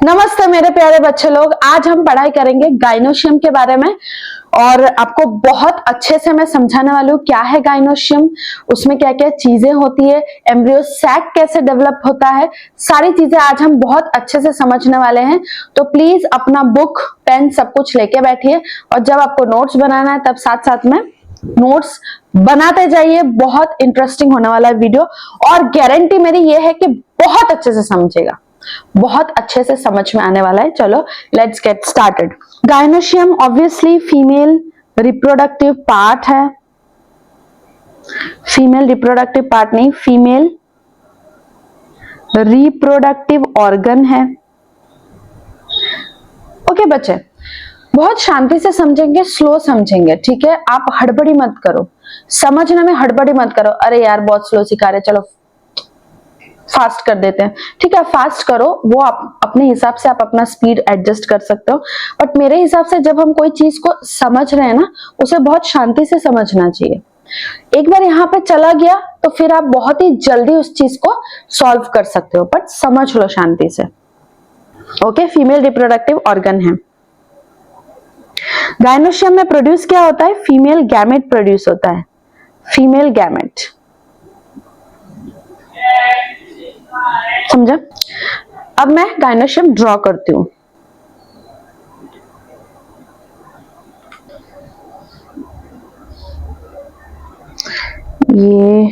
नमस्ते मेरे प्यारे बच्चे लोग, आज हम पढ़ाई करेंगे गाइनोशियम के बारे में और आपको बहुत अच्छे से मैं समझाने वाली हूँ क्या है गाइनोशियम, उसमें क्या क्या चीजें होती है, एम्ब्रियो सैक कैसे डेवलप होता है, सारी चीजें आज हम बहुत अच्छे से समझने वाले हैं। तो प्लीज अपना बुक पेन सब कुछ लेके बैठिए और जब आपको नोट्स बनाना है तब साथ साथ में नोट्स बनाते जाइए। बहुत इंटरेस्टिंग होने वाला है वीडियो और गारंटी मेरी ये है कि बहुत अच्छे से समझेगा, बहुत अच्छे से समझ में आने वाला है। चलो let's get started. Gynoecium obviously female reproductive part है, फीमेल रिप्रोडक्टिव पार्ट नहीं, फीमेल रिप्रोडक्टिव ऑर्गन है। ओके बच्चे, बहुत शांति से समझेंगे, स्लो समझेंगे, ठीक है। आप हड़बड़ी मत करो, समझने में हड़बड़ी मत करो। अरे यार बहुत स्लो सिखा रहे, चलो फास्ट कर देते हैं, ठीक है फास्ट करो। वो आप अपने हिसाब से आप अपना स्पीड एडजस्ट कर सकते हो, बट मेरे हिसाब से जब हम कोई चीज को समझ रहे हैं ना, उसे बहुत शांति से समझना चाहिए। एक बार यहाँ पे चला गया तो फिर आप बहुत ही जल्दी उस चीज को सॉल्व कर सकते हो, बट समझ लो शांति से। ओके, फीमेल रिप्रोडक्टिव ऑर्गन है। गाइनोशियम में प्रोड्यूस क्या होता है? फीमेल गैमेट प्रोड्यूस होता है, फीमेल गैमेट। समझा? अब मैं गाइनोशियम ड्रॉ करती हूं। ये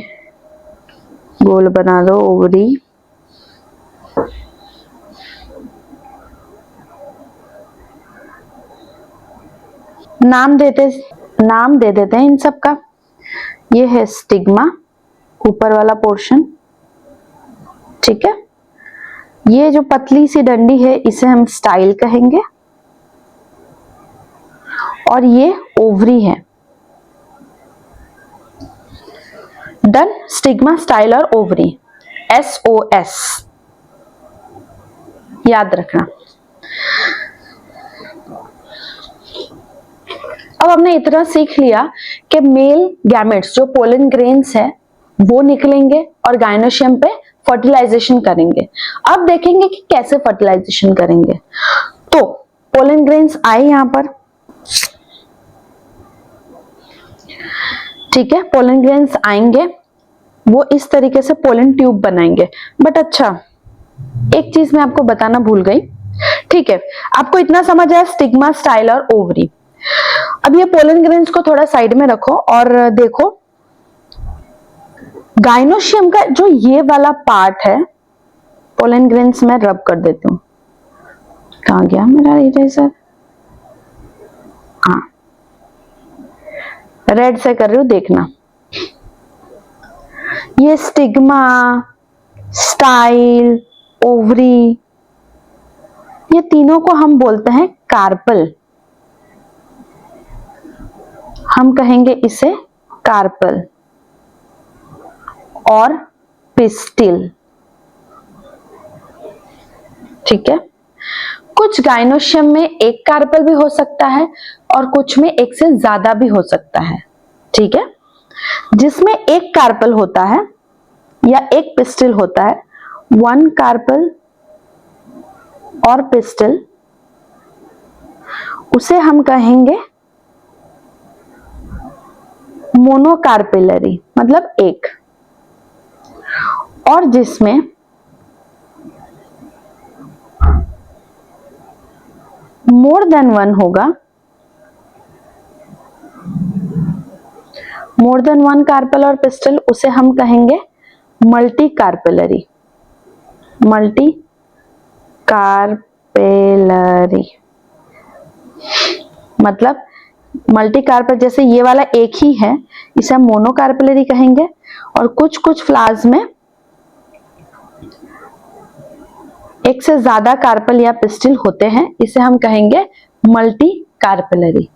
गोल बना दो, ओवरी। नाम दे देते हैं इन सब का। ये है स्टिग्मा, ऊपर वाला पोर्शन, ठीक है। ये जो पतली सी डंडी है इसे हम स्टाइल कहेंगे, और ये ओवरी है। डन, स्टिग्मा, स्टाइल और ओवरी, SOS याद रखना। अब हमने इतना सीख लिया कि मेल गैमेट्स जो पोलन ग्रेन्स है वो निकलेंगे और गाइनोशियम पे फर्टिलाइजेशन करेंगे। अब देखेंगे कि कैसे फर्टिलाइजेशन करेंगे। तो पोलन ग्रेन्स आए यहां पर, ठीक है। पोलन ग्रेन्स आएंगे, वो इस तरीके से पोलन ट्यूब बनाएंगे। बट अच्छा, एक चीज मैं आपको बताना भूल गई, ठीक है। आपको इतना समझ आया, स्टिग्मा, स्टाइल और ओवरी। अब ये पोलन ग्रेन्स को थोड़ा साइड में रखो और देखो गाइनोशियम का जो ये वाला पार्ट है, पोलन ग्रेन्स में रब कर देती हूँ। कहाँ गया मेरा इरेजर? हाँ, रेड से कर रही हूँ, देखना। ये स्टिग्मा, स्टाइल, ओवरी, ये तीनों को हम बोलते हैं कार्पल। हम कहेंगे इसे कार्पल और पिस्टिल, ठीक है। कुछ गाइनोशियम में एक कार्पल भी हो सकता है और कुछ में एक से ज्यादा भी हो सकता है, ठीक है। जिसमें एक कार्पल होता है या एक पिस्टिल होता है, वन कार्पल और पिस्टिल, उसे हम कहेंगे मोनोकार्पिलरी, मतलब एक। और जिसमें मोर देन वन होगा, मोर देन वन कार्पल और पिस्टल, उसे हम कहेंगे मल्टी कार्पिलरी, मल्टी कार्पेलरी। मतलब मल्टी कार्पल, जैसे ये वाला एक ही है, इसे हम मोनोकार्पिलरी कहेंगे। और कुछ कुछ फ्लावर्स में एक से ज्यादा कार्पल या पिस्टिल होते हैं, इसे हम कहेंगे मल्टी कार्पिलरी।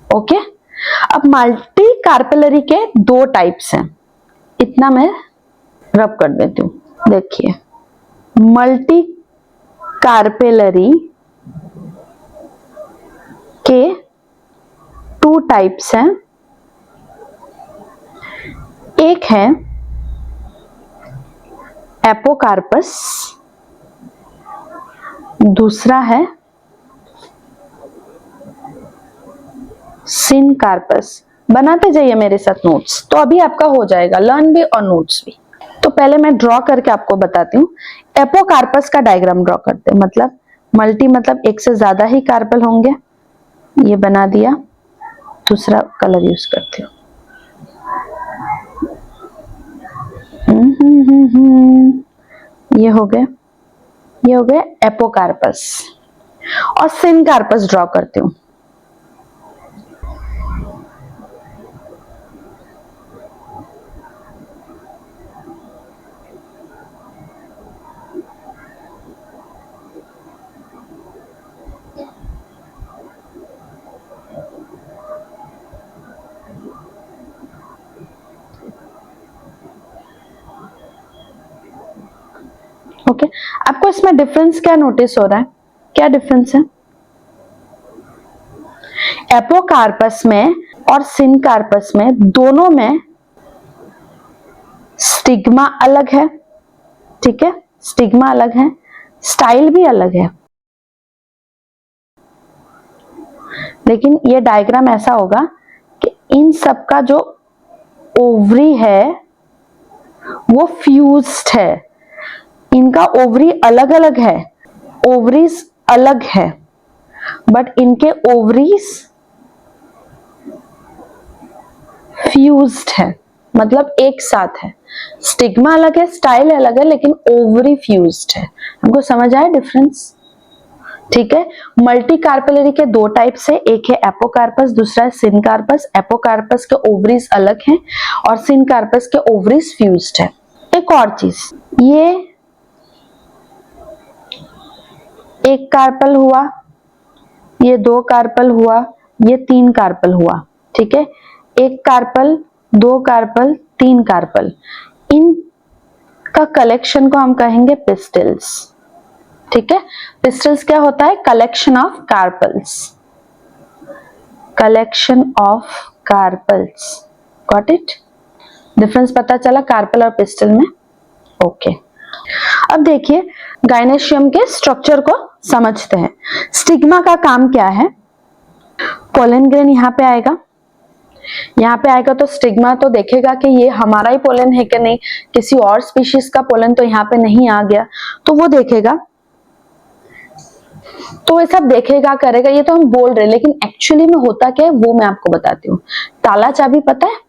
ओके, अब मल्टी कार्पिलरी के दो टाइप्स हैं, इतना मैं रब कर देती हूँ। देखिए, मल्टी कार्पिलरी के टू टाइप्स हैं। एक है एपोकार्पस, दूसरा है सिनकार्पस। बनाते जाइए मेरे साथ नोट्स, तो अभी आपका हो जाएगा लर्न भी और नोट्स भी। तो पहले मैं ड्रॉ करके आपको बताती हूँ। एपोकार्पस का डायग्राम ड्रॉ करते हैं, मतलब मल्टी मतलब एक से ज्यादा ही कार्पल होंगे। ये बना दिया, दूसरा कलर यूज करती हूँ। ये हो गए, ये हो गए एपोकार्पस। और सिनकार्पस ड्रॉ करती हूँ। ओके, आपको इसमें डिफरेंस क्या नोटिस हो रहा है? क्या डिफरेंस है? एपोकार्पस में और सिनकार्पस में, दोनों में स्टिग्मा अलग है, ठीक है, स्टिग्मा अलग है, स्टाइल भी अलग है। लेकिन ये डायग्राम ऐसा होगा कि इन सब का जो ओवरी है वो फ्यूज्ड है। इनका ओवरी अलग अलग है, ओवरीज अलग है, बट इनके ओवरीज फ्यूज्ड है, मतलब एक साथ है। स्टिग्मा अलग है, स्टाइल अलग है, लेकिन ओवरी फ्यूज्ड है। हमको समझ आया डिफरेंस? ठीक है। मल्टी कार्पेलरी के दो टाइप्स है, एक है एपोकार्पस, दूसरा है सिनकार्पस। एपोकार्पस के ओवरीज अलग हैं और सिनकार्पस के ओवरीज फ्यूज्ड है। एक और चीज, ये एक कार्पल हुआ, ये दो कार्पल हुआ, ये तीन कार्पल हुआ, ठीक है। एक कार्पल, दो कार्पल, तीन कार्पल, इन का कलेक्शन को हम कहेंगे पिस्टल्स, ठीक है। पिस्टल्स क्या होता है? Collection of carpels, collection of carpels. Got it? Difference पता चला कार्पल और पिस्टल में? ओके। अब देखिए गायनेशियम के स्ट्रक्चर को समझते हैं। स्टिग्मा का काम क्या है? पोलन ग्रेन यहाँ पे आएगा, यहाँ पे आएगा तो स्टिग्मा तो देखेगा कि ये हमारा ही पोलन है कि नहीं, किसी और स्पीशीज का पोलन तो यहाँ पे नहीं आ गया, तो वो देखेगा, तो ये सब देखेगा करेगा। ये तो हम बोल रहे हैं, लेकिन एक्चुअली में होता क्या है वो मैं आपको बताती हूँ। ताला चाबी पता है?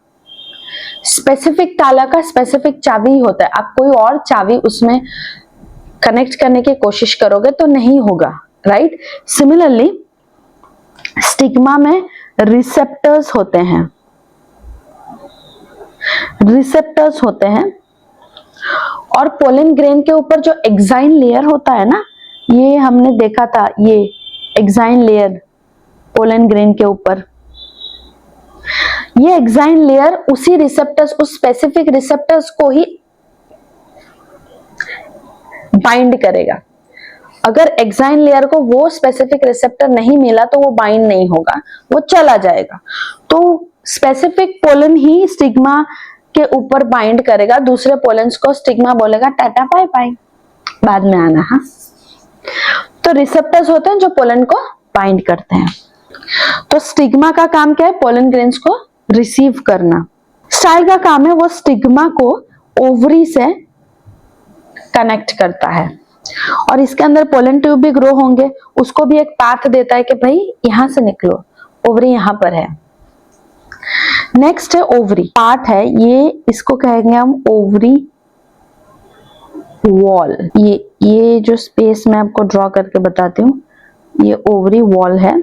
स्पेसिफिक ताला का स्पेसिफिक चाबी होता है। आप कोई और चाबी उसमें कनेक्ट करने की कोशिश करोगे तो नहीं होगा, राइट? सिमिलरली स्टिग्मा में रिसेप्टर्स होते हैं, रिसेप्टर्स होते हैं। और पोलन ग्रेन के ऊपर जो एक्साइन लेयर होता है ना, ये हमने देखा था, ये एक्साइन लेयर पोलन ग्रेन के ऊपर, ये एक्साइन लेयर उसी रिसेप्टर्स, उस स्पेसिफिक रिसेप्टर्स को ही बाइंड करेगा। अगर एक्साइन लेयर को वो स्पेसिफिक रिसेप्टर नहीं मिला तो वो बाइंड नहीं होगा, वो चला जाएगा। तो स्पेसिफिक पोलन ही स्टिग्मा के ऊपर बाइंड करेगा, दूसरे पोलन्स को स्टिग्मा बोलेगा टाटा बाय बाय, बाद में आना। हाँ, तो रिसेप्टर्स होते हैं जो पोलन को बाइंड करते हैं। तो स्टिग्मा का काम क्या है? पोलन ग्रेन्स को रिसीव करना। स्टाइल का काम है वो स्टिग्मा को ओवरी से कनेक्ट करता है, और इसके अंदर पोलन ट्यूब भी ग्रो होंगे, उसको भी एक पाथ देता है कि भाई यहां से निकलो, ओवरी यहां पर है। नेक्स्ट है ओवरी पार्ट है, ये इसको कहेंगे हम ओवरी वॉल। ये जो स्पेस मैं आपको ड्रॉ करके बताती हूँ, ये ओवरी वॉल है।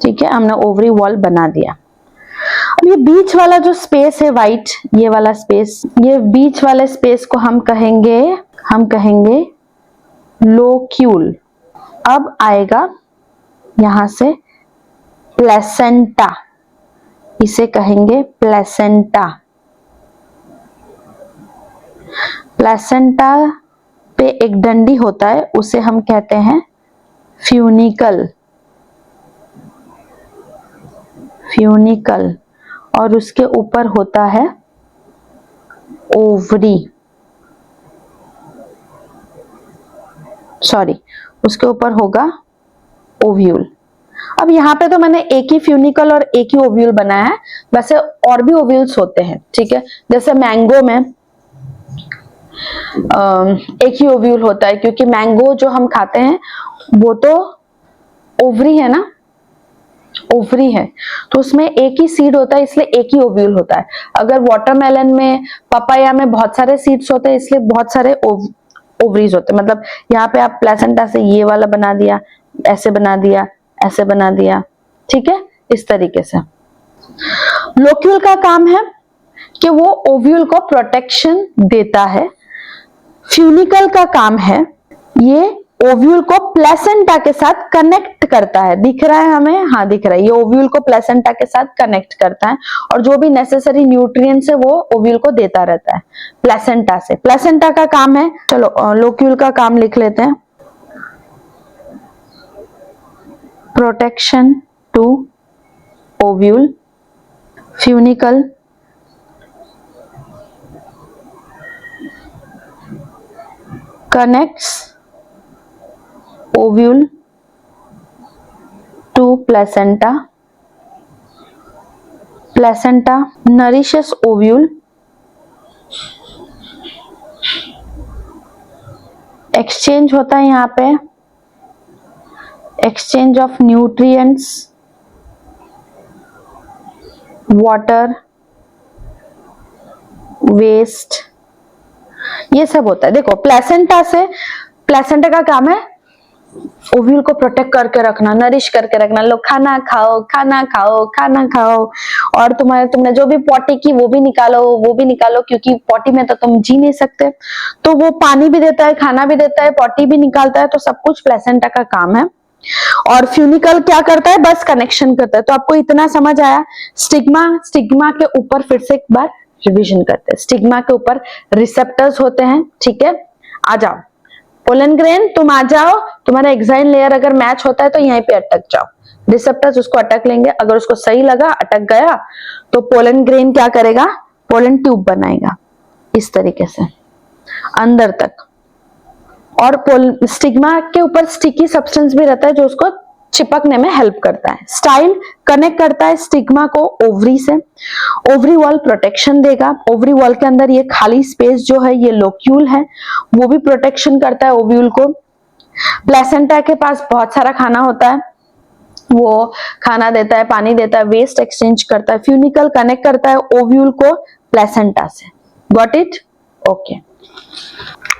ठीक है, हमने ओवरी वॉल बना दिया। अब ये बीच वाला जो स्पेस है व्हाइट, ये वाला स्पेस, ये बीच वाले स्पेस को हम कहेंगे लोक्यूल। अब आएगा यहां से प्लेसेंटा, इसे कहेंगे प्लेसेंटा। प्लेसेंटा पे एक डंडी होता है, उसे हम कहते हैं फ्यूनिकल, फ्यूनिकल। और उसके ऊपर होता है ओवरी, सॉरी उसके ऊपर होगा ओव्यूल। अब यहाँ पे तो मैंने एक ही फ्यूनिकल और एक ही ओव्यूल बनाया है, वैसे और भी ओव्यूल्स होते हैं, ठीक है। जैसे मैंगो में एक ही ओव्यूल होता है, क्योंकि मैंगो जो हम खाते हैं वो तो ओवरी है ना, ओवरी है, तो उसमें एक ही सीड होता है, इसलिए एक ही ओव्यूल होता है। अगर वाटरमेलन में, पपाया में बहुत सारे सीड्स होते हैं, इसलिए बहुत सारे ओवरीज होते हैं। मतलब यहाँ पे आप प्लेसेंटा से ये वाला बना दिया, ऐसे बना दिया, ऐसे बना दिया, ठीक है, इस तरीके से। लोक्यूल का काम है कि वो ओव्यूल को प्रोटेक्शन देता है। फ्यूनिकल का काम है ये ओव्यूल को प्लेसेंटा के साथ कनेक्ट करता है। दिख रहा है हमें? हाँ दिख रहा है। ये ओव्यूल को प्लेसेंटा के साथ कनेक्ट करता है और जो भी नेसेसरी न्यूट्रिएंट्स है वो ओव्यूल को देता रहता है प्लेसेंटा से। प्लेसेंटा का काम है, चलो लोक्यूल का काम लिख लेते हैं, protection to ovule. Funicle connects ovule to placenta. Placenta nourishes ovule. Exchange होता है यहाँ पे, exchange of nutrients, water, waste, ये सब होता है। देखो प्लेसेंटा से, प्लेसेंटा का काम है ओव्यूल को प्रोटेक्ट करके रखना, नरिश करके रखना। लोग खाना खाओ, खाना खाओ, खाना खाओ, और तुमने जो भी पॉटी की वो भी निकालो, वो भी निकालो, क्योंकि पॉटी में तो तुम जी नहीं सकते। तो वो पानी भी देता है, खाना भी देता है, पॉटी भी निकालता है, तो सब कुछ प्लेसेंटा का काम है। और फ्यूनिकल क्या करता है? बस कनेक्शन करता है। तो आपको इतना समझ आया। स्टिग्मा, स्टिग्मा के ऊपर फिर से एक बार रिवीजन करते हैं। स्टिग्मा के ऊपर रिसेप्टर्स होते हैं, ठीक है। आ जाओ पोलन ग्रेन, तुम आ जाओ, तुम्हारा एक्साइन लेयर अगर मैच होता है तो यहीं पे अटक जाओ। रिसेप्टर्स उसको अटक लेंगे, अगर उसको सही लगा, अटक गया, तो पोलन ग्रेन क्या करेगा? पोलन ट्यूब बनाएगा इस तरीके से अंदर तक। और स्टिग्मा के ऊपर स्टिकी सब्सटेंस भी रहता है जो उसको चिपकने में हेल्प करता है। स्टाइल कनेक्ट करता है स्टिग्मा को ओवरी से, ओवरी वॉल प्रोटेक्शन देगा। ओवरी वॉल के अंदर ये खाली स्पेस जो है ये लोक्यूल है, वो भी प्रोटेक्शन करता है ओव्यूल को। प्लेसेंटा के पास बहुत सारा खाना होता है, वो खाना देता है, पानी देता है, वेस्ट एक्सचेंज करता है। फ्यूनिकल कनेक्ट करता है ओव्यूल को प्लेसेंटा से। Got it? ओके।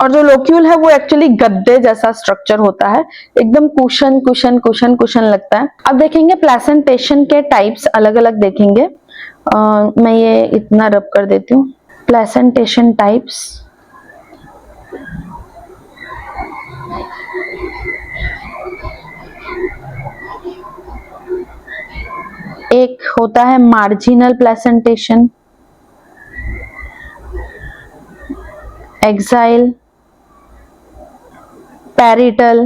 और जो लोक्यूल है वो एक्चुअली गद्दे जैसा स्ट्रक्चर होता है, एकदम कुशन कुशन कुशन कुशन लगता है। अब देखेंगे प्लेसेंटेशन के टाइप्स अलग अलग देखेंगे। मैं ये इतना रब कर देती हूँ। प्लेसेंटेशन टाइप्स, एक होता है marginal placentation, axile, parietal,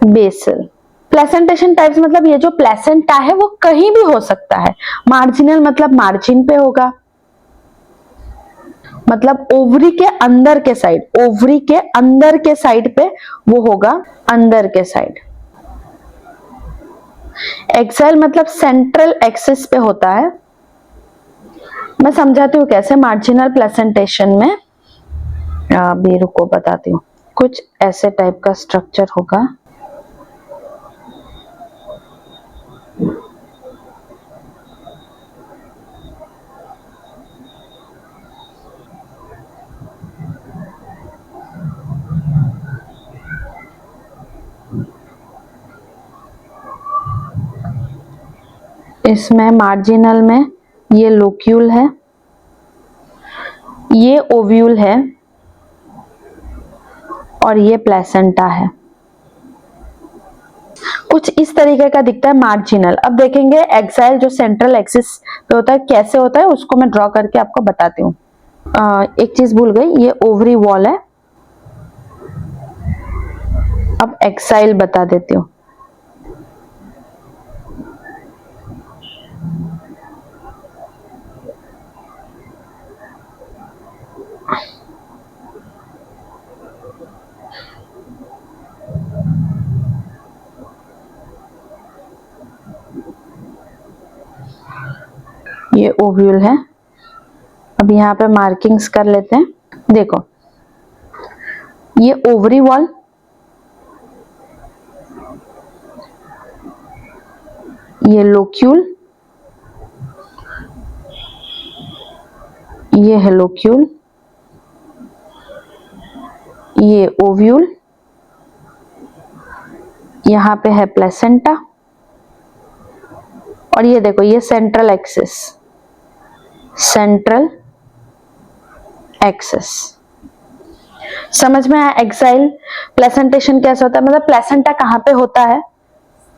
basal. Placentation types मतलब ये जो प्लेसेंटा है वो कहीं भी हो सकता है। मार्जिनल मतलब मार्जिन पे होगा, मतलब ओवरी के अंदर के साइड, ओवरी के अंदर के साइड पे वो होगा, अंदर के साइड। एक्साइल मतलब सेंट्रल एक्सिस पे होता है। मैं समझाती हूँ कैसे मार्जिनल प्लेसेंटेशन में। अभी रुको बताती हूँ। कुछ ऐसे टाइप का स्ट्रक्चर होगा, इसमें मार्जिनल में ये लोक्यूल है, ये ओव्यूल है और ये प्लेसेंटा है। कुछ इस तरीके का दिखता है मार्जिनल। अब देखेंगे एक्साइल जो सेंट्रल एक्सिस पे होता है कैसे होता है, उसको मैं ड्रॉ करके आपको बताती हूँ। एक चीज भूल गई, ये ओवरी वॉल है। अब एक्साइल बता देती हूँ। ये ओव्यूल है। अब यहाँ पे मार्किंग्स कर लेते हैं। देखो ये ओवरी वॉल, ये लोक्यूल, ये है लोक्यूल, ये ओव्यूल, यहाँ पे है प्लेसेंटा, और ये देखो ये सेंट्रल एक्सिस, सेंट्रल एक्सिस। समझ में आया एक्साइल प्लेसेंटेशन कैसे होता है, मतलब प्लेसेंटा कहाँ पे होता है,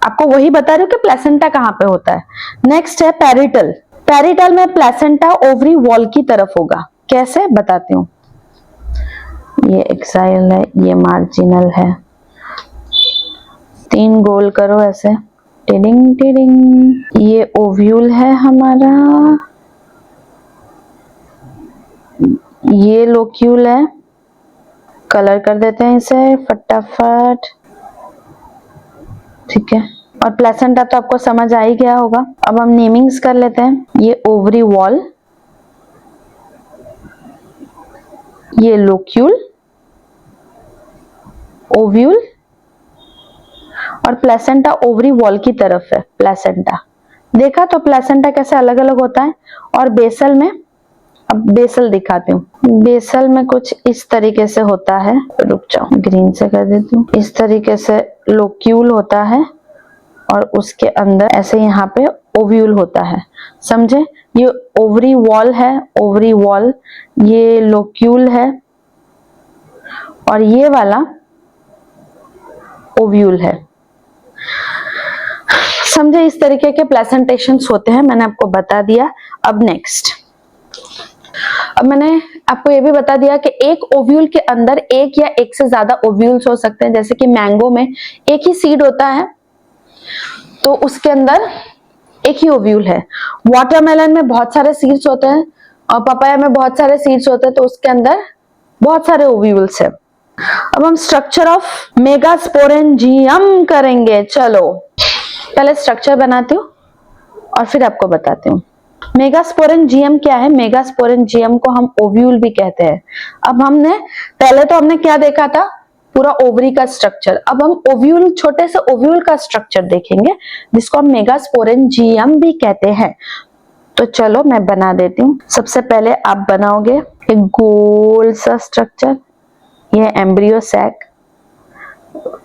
आपको वही बता रही हूँ कि प्लेसेंटा कहाँ पे होता है। नेक्स्ट है पेरिटल। पेरिटल में प्लेसेंटा ओवरी वॉल की तरफ होगा। कैसे बताती हूँ। ये एक्साइल है, ये मार्जिनल है, 3 गोल करो ऐसे, टिडिंग टिडिंग। ये ओव्यूल है हमारा, ये लोक्यूल है, कलर कर देते हैं इसे फटाफट, ठीक है। और प्लेसेंटा तो आपको समझ आ ही गया होगा। अब हम नेमिंग्स कर लेते हैं। ये ओवरी वॉल, ये लोक्यूल, ओव्यूल, और प्लेसेंटा ओवरी वॉल की तरफ है प्लेसेंटा। देखा तो प्लेसेंटा कैसे अलग अलग होता है। और बेसल में, अब बेसल दिखाती हूँ। बेसल में कुछ इस तरीके से होता है, रुक जाओ ग्रीन से कर देती हूँ। इस तरीके से लोक्यूल होता है और उसके अंदर ऐसे यहाँ पे ओव्यूल होता है, समझे। ये ओवरी वॉल है, ओवरी वॉल, ये लोक्यूल है और ये वाला ओव्यूल है, समझे। इस तरीके के प्लेसेंटेशंस होते हैं, मैंने आपको बता दिया। अब नेक्स्ट, अब मैंने आपको ये भी बता दिया कि एक ओव्यूल के अंदर एक या एक से ज्यादा ओव्यूल्स हो सकते हैं। जैसे कि मैंगो में एक ही सीड होता है तो उसके अंदर एक ही ओव्यूल है। वाटरमेलन में बहुत सारे सीड्स होते हैं और पपाया में बहुत सारे सीड्स होते हैं तो उसके अंदर बहुत सारे ओव्यूल्स है। अब हम स्ट्रक्चर ऑफ मेगास्पोरेंजियम करेंगे। चलो पहले स्ट्रक्चर बनाती हूँ और फिर आपको बताती हूँ। मेगास्पोरेंजियम क्या है। मेगास्पोरेंजियम को हम ओव्यूल भी कहते हैं। अब पहले तो हमने क्या देखा था, पूरा ओवरी का स्ट्रक्चर। अब हम ओव्यूल, छोटे से ओव्यूल का स्ट्रक्चर देखेंगे जिसको हम मेगास्पोरेंजियम भी कहते हैं। तो चलो मैं बना देती हूँ। सबसे पहले आप बनाओगे एक गोल सा स्ट्रक्चर, ये एम्ब्रियो सैक।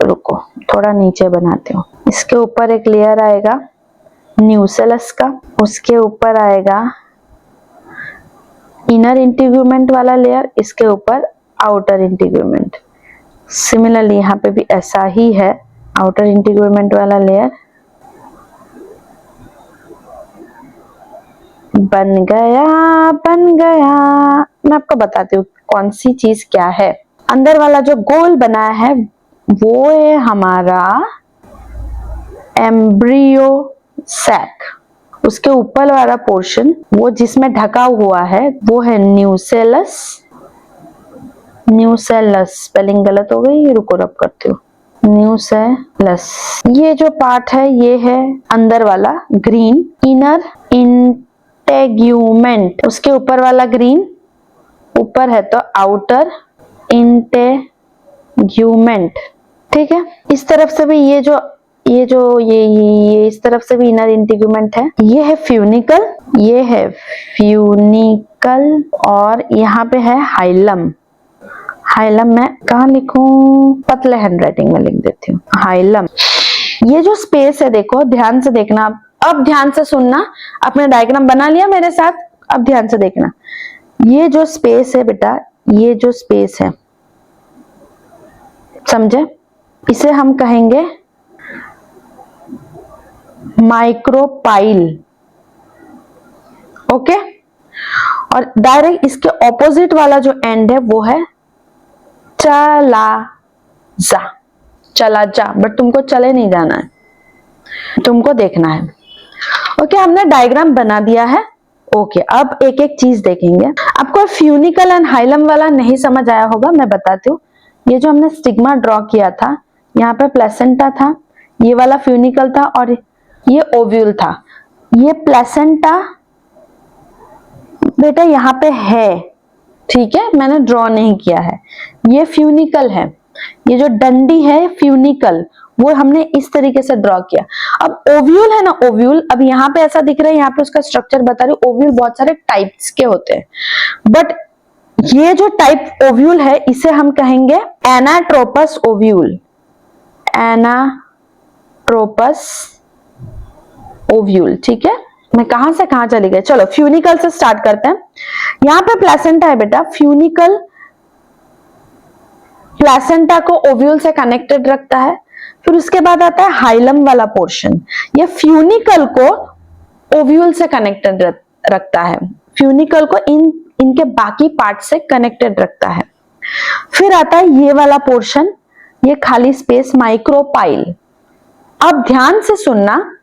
रुको थोड़ा नीचे बनाती हूँ। इसके ऊपर एक लेयर आएगा न्यूसेलस का, उसके ऊपर आएगा इनर इंटीग्यूमेंट वाला लेयर, इसके ऊपर आउटर इंटीग्यूमेंट। सिमिलरली यहाँ पे भी ऐसा ही है, आउटर इंटीग्यूमेंट वाला लेयर बन गया, बन गया। मैं आपको बताती हूँ कौन सी चीज क्या है। अंदर वाला जो गोल बनाया है वो है हमारा एम्ब्रियो सैक। उसके ऊपर वाला पोर्शन, वो जिसमें ढका हुआ है, वो है न्यूसेलस। न्यूसेलस स्पेलिंग गलत हो गई, रुको रब करती हूँ। न्यूसेलस, ये जो पार्ट है ये है अंदर वाला ग्रीन इनर इंटेग्यूमेंट। उसके ऊपर वाला ग्रीन ऊपर है तो आउटर इंटेग्यूमेंट, ठीक है। इस तरफ से भी ये इस तरफ से भी इनर इंटीग्यूमेंट है। ये है फ्यूनिकल, ये है फ्यूनिकल, और यहाँ पे है हाइलम। हाइलम मैं कहाँ लिखूं, पतले हैंडराइटिंग में लिख देती हूँ, हाइलम। ये जो स्पेस है, देखो ध्यान से देखना। अब ध्यान से सुनना। आपने डायग्राम बना लिया मेरे साथ, अब ध्यान से देखना। ये जो स्पेस है बेटा, ये जो स्पेस है, समझे, इसे हम कहेंगे माइक्रोपाइल, ओके। और डायरेक्ट इसके ऑपोजिट वाला जो एंड है वो है चला जा, चला जा। बट तुमको चले नहीं जाना है, तुमको देखना है, ओके। हमने डायग्राम बना दिया है, ओके। अब एक एक चीज देखेंगे। आपको फ्यूनिकल एंड हाइलम वाला नहीं समझ आया होगा, मैं बताती हूँ। ये जो हमने स्टिग्मा ड्रॉ किया था, यहाँ पे प्लेसेंटा था, ये वाला फ्यूनिकल था और ये ओव्यूल था। ये प्लेसेंटा बेटा यहाँ पे है, ठीक है, मैंने ड्रॉ नहीं किया है। ये फ्यूनिकल है, ये जो डंडी है फ्यूनिकल, वो हमने इस तरीके से ड्रॉ किया। अब ओव्यूल है ना, ओव्यूल, अब यहाँ पे ऐसा दिख रहा है, यहाँ पे उसका स्ट्रक्चर बता रही हूँ। ओव्यूल बहुत सारे टाइप्स के होते हैं, बट ये जो टाइप ओव्यूल है इसे हम कहेंगे एनाट्रोपस ओव्यूल। एनाट्रोपस ओव्यूल, ठीक है। मैं कहां से कहां चली गई, चलो फ्यूनिकल से स्टार्ट करते हैं। यहां पे प्लेसेंटा है बेटा, फ्यूनिकल प्लेसेंटा को ओव्यूल से कनेक्टेड रखता है। फिर उसके बाद आता है हाइलम वाला पोर्शन, ये फ्यूनिकल को ओव्यूल से कनेक्टेड रखता है, फ्यूनिकल को इनके बाकी पार्ट से कनेक्टेड रखता है। फिर आता है ये वाला पोर्शन, ये खाली स्पेस माइक्रोपाइल। अब ध्यान से सुनना,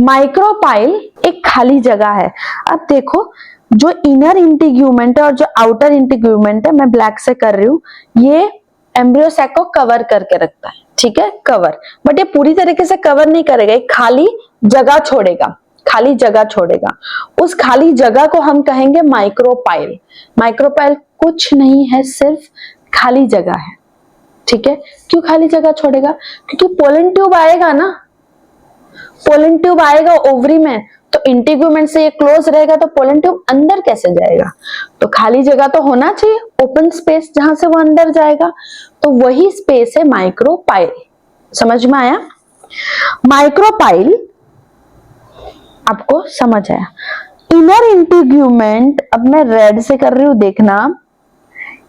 माइक्रोपाइल एक खाली जगह है। अब देखो, जो इनर इंटीग्यूमेंट है और जो आउटर इंटीग्यूमेंट है, मैं ब्लैक से कर रही हूं, ये एम्ब्रियो सैक को कवर करके रखता है, ठीक है, कवर। बट ये पूरी तरीके से कवर नहीं करेगा, एक खाली जगह छोड़ेगा, खाली जगह छोड़ेगा। उस खाली जगह को हम कहेंगे माइक्रोपाइल। माइक्रोपाइल कुछ नहीं है, सिर्फ खाली जगह है, ठीक है। क्यों खाली जगह छोड़ेगा? क्योंकि पोलन ट्यूब आएगा ना, पोलन ट्यूब आएगा ओवरी में, तो इंटीग्यूमेंट से ये क्लोज रहेगा, तो पोलन ट्यूब अंदर कैसे जाएगा? तो खाली जगह तो होना चाहिए, ओपन स्पेस, जहां से वो अंदर जाएगा, तो वही स्पेस है माइक्रोपाइल। समझ में आया? माइक्रोपाइल आपको समझ आया? इनर इंटीग्यूमेंट, अब मैं रेड से कर रही हूं, देखना।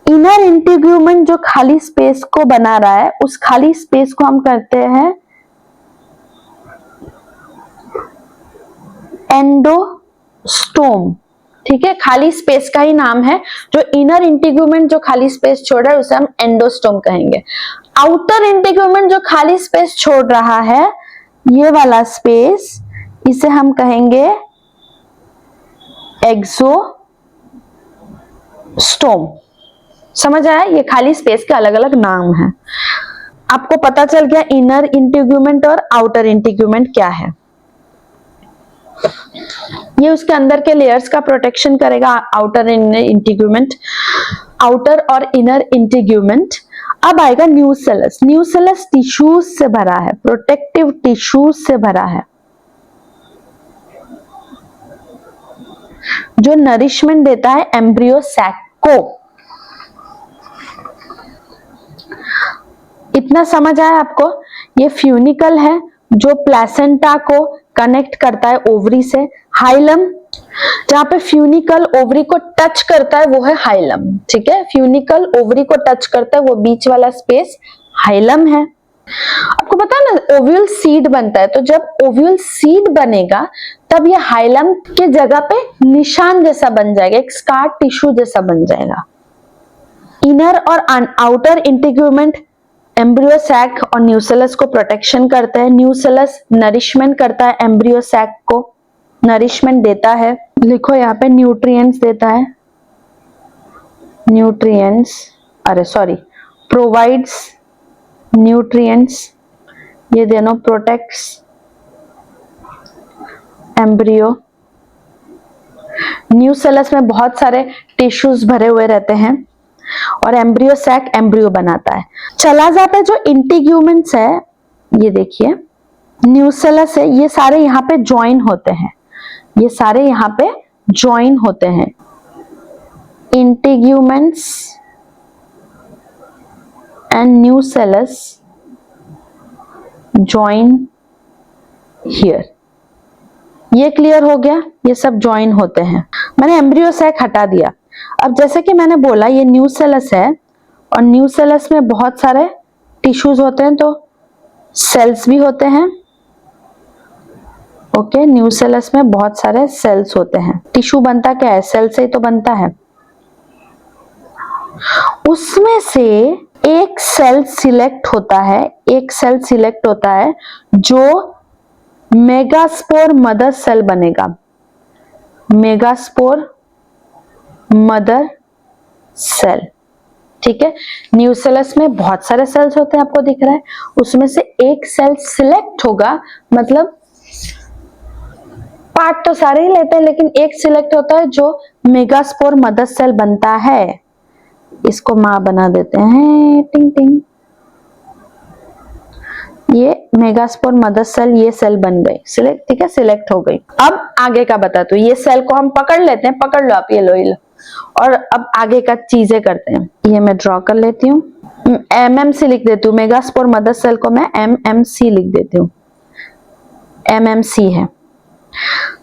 इनर इंटीग्यूमेंट जो खाली स्पेस को बना रहा है, उस खाली स्पेस को हम करते हैं एंडोस्टोम, ठीक है। खाली स्पेस का ही नाम है, जो इनर इंटीग्यूमेंट जो खाली स्पेस छोड़ रहा है उसे हम एंडोस्टोम कहेंगे। आउटर इंटीग्यूमेंट जो खाली स्पेस छोड़ रहा है, ये वाला स्पेस, इसे हम कहेंगे एक्सोस्टोम। समझ आया? ये खाली स्पेस के अलग अलग नाम हैं। आपको पता चल गया इनर इंटीग्यूमेंट और आउटर इंटीग्यूमेंट क्या है। ये उसके अंदर के लेयर्स का प्रोटेक्शन करेगा, आउटर इनर इंटीग्यूमेंट, आउटर और इनर इंटीग्यूमेंट। अब आएगा न्यूसेलस। न्यूसेलस टिश्यूज से भरा है, प्रोटेक्टिव टिश्यूज से भरा है, जो नरिशमेंट देता है एम्ब्रियो सैक को। इतना समझ आया आपको? ये फ्यूनिकल है जो प्लेसेंटा को कनेक्ट करता है ओवरी से। हाइलम, जहां पे फ्यूनिकल ओवरी को टच करता है वो है हाइलम, ठीक है। फ्यूनिकल ओवरी को टच करता है, वो बीच वाला स्पेस हाइलम है। आपको पता है ना, ओव्यूल सीड बनता है, तो जब ओव्यूल सीड बनेगा तब ये हाइलम के जगह पे निशान जैसा बन जाएगा, एक स्कार टिश्यू जैसा बन जाएगा। इनर और आउटर इंटीग्यूमेंट एम्ब्रियो सैक और न्यूसेलस को प्रोटेक्शन करता है। न्यूसेलस नरिशमेंट करता है, एम्ब्रियो सैक को नरिशमेंट देता है। लिखो यहाँ पे न्यूट्रिएंट्स देता है, न्यूट्रिएंट्स, अरे सॉरी, प्रोवाइड्स न्यूट्रिएंट्स, ये दोनों प्रोटेक्ट्स एम्ब्रियो। न्यूसेलस में बहुत सारे टिश्यूज भरे हुए रहते हैं और एम्ब्रियो सैक एम्ब्रियो बनाता है। चला जाता है जो इंटीग्यूमेंट्स है, ये देखिए न्यूसेलस है, ये सारे यहाँ पे ज्वाइन होते हैं, ये सारे यहाँ पे ज्वाइन होते हैं। Integuments and nucellus join here. ये क्लियर हो गया? ये सब ज्वाइन होते हैं। मैंने एम्ब्रियो सैक हटा दिया। अब जैसे कि मैंने बोला, ये न्यूसेलस है और न्यूसेलस में बहुत सारे टिश्यूज होते हैं, तो सेल्स भी होते हैं। ओके, न्यूसेलस में बहुत सारे सेल्स होते हैं। टिश्यू बनता क्या है? सेल से ही तो बनता है। उसमें से एक सेल सिलेक्ट होता है, एक सेल सिलेक्ट होता है जो मेगास्पोर मदर सेल बनेगा। मेगास्पोर मदर सेल, ठीक है। न्यूसेलस में बहुत सारे सेल्स होते हैं, आपको दिख रहा है, उसमें से एक सेल सिलेक्ट होगा, मतलब पार्ट तो सारे ही लेते हैं, लेकिन एक सिलेक्ट होता है जो मेगास्पोर मदर सेल बनता है। इसको मां बना देते हैं, टिंग टिंग। ये मेगास्पोर मदर सेल, ये सेल बन गई, सिलेक्ट, ठीक है, सिलेक्ट हो गई। अब आगे का बता दो, ये सेल को हम पकड़ लेते हैं, पकड़ लो आप, ये लो ये लो। और अब आगे का चीजें करते हैं। ये मैं ड्रॉ कर लेती हूँ, MMC लिख देती हूँ, मेगास्पोर मदर सेल को मैं MMC लिख देती हूँ, MMC है।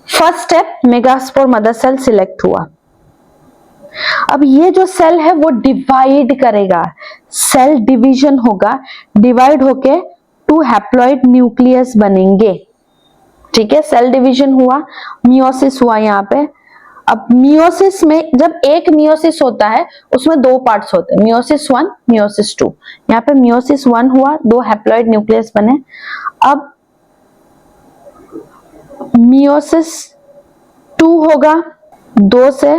First step, megaspore mother cell select हुआ। अब ये जो सेल है वो डिवाइड करेगा, सेल डिवीजन होगा, डिवाइड होके 2 हैप्लॉइड न्यूक्लियस बनेंगे, ठीक है। सेल डिवीजन हुआ, मियोसिस हुआ यहाँ पे। अब मियोसिस में जब एक मियोसिस होता है उसमें 2 पार्ट्स होते हैं, मियोसिस 1, मियोसिस 2। यहाँ पे मियोसिस 1 हुआ, 2 हैप्लॉइड न्यूक्लियस बने। अब मियोसिस 2 होगा, 2 से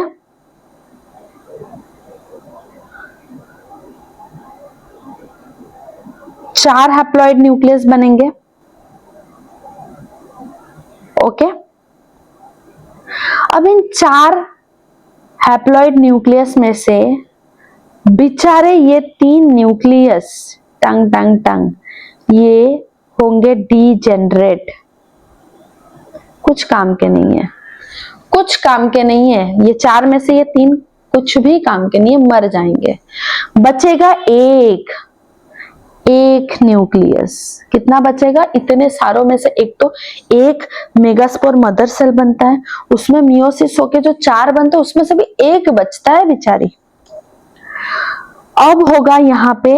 4 हैप्लॉइड न्यूक्लियस बनेंगे, ओके। अब इन 4 हैप्लॉइड न्यूक्लियस में से बेचारे ये 3 न्यूक्लियस, टंग टंग टंग, ये होंगे डीजेनरेट, कुछ काम के नहीं है, कुछ काम के नहीं है। ये 4 में से ये 3 कुछ भी काम के नहीं है, मर जाएंगे। बचेगा एक न्यूक्लियस। कितना बचेगा? इतने सारों में से एक, तो एक मेगास्पोर मदर सेल बनता है, उसमें मियोसिस होके जो 4 बनते हैं उसमें से भी एक बचता है बेचारी। अब होगा यहाँ पे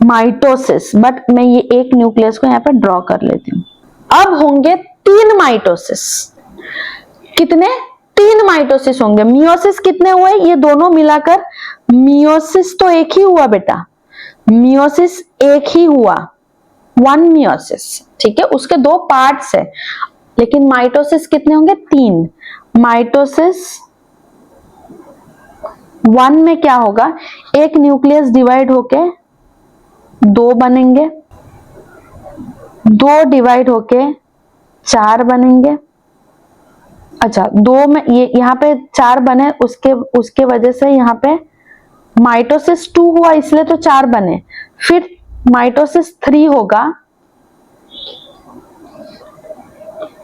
माइटोसिस, बट मैं ये एक न्यूक्लियस को यहाँ पे ड्रॉ कर लेती हूँ। अब होंगे 3 माइटोसिस। कितने? 3 माइटोसिस होंगे। मियोसिस कितने हुए? ये दोनों मिलाकर मियोसिस तो एक ही हुआ बेटा, मियोसिस एक ही हुआ, 1 मियोसिस, ठीक है। उसके 2 पार्ट्स है, लेकिन माइटोसिस कितने होंगे? 3। माइटोसिस 1 में क्या होगा? एक न्यूक्लियस डिवाइड होके 2 बनेंगे, 2 डिवाइड होके 4 बनेंगे। अच्छा, 2 में ये यहाँ पे 4 बने, उसके वजह से यहाँ पे माइटोसिस 2 हुआ, इसलिए तो 4 बने। फिर माइटोसिस 3 होगा,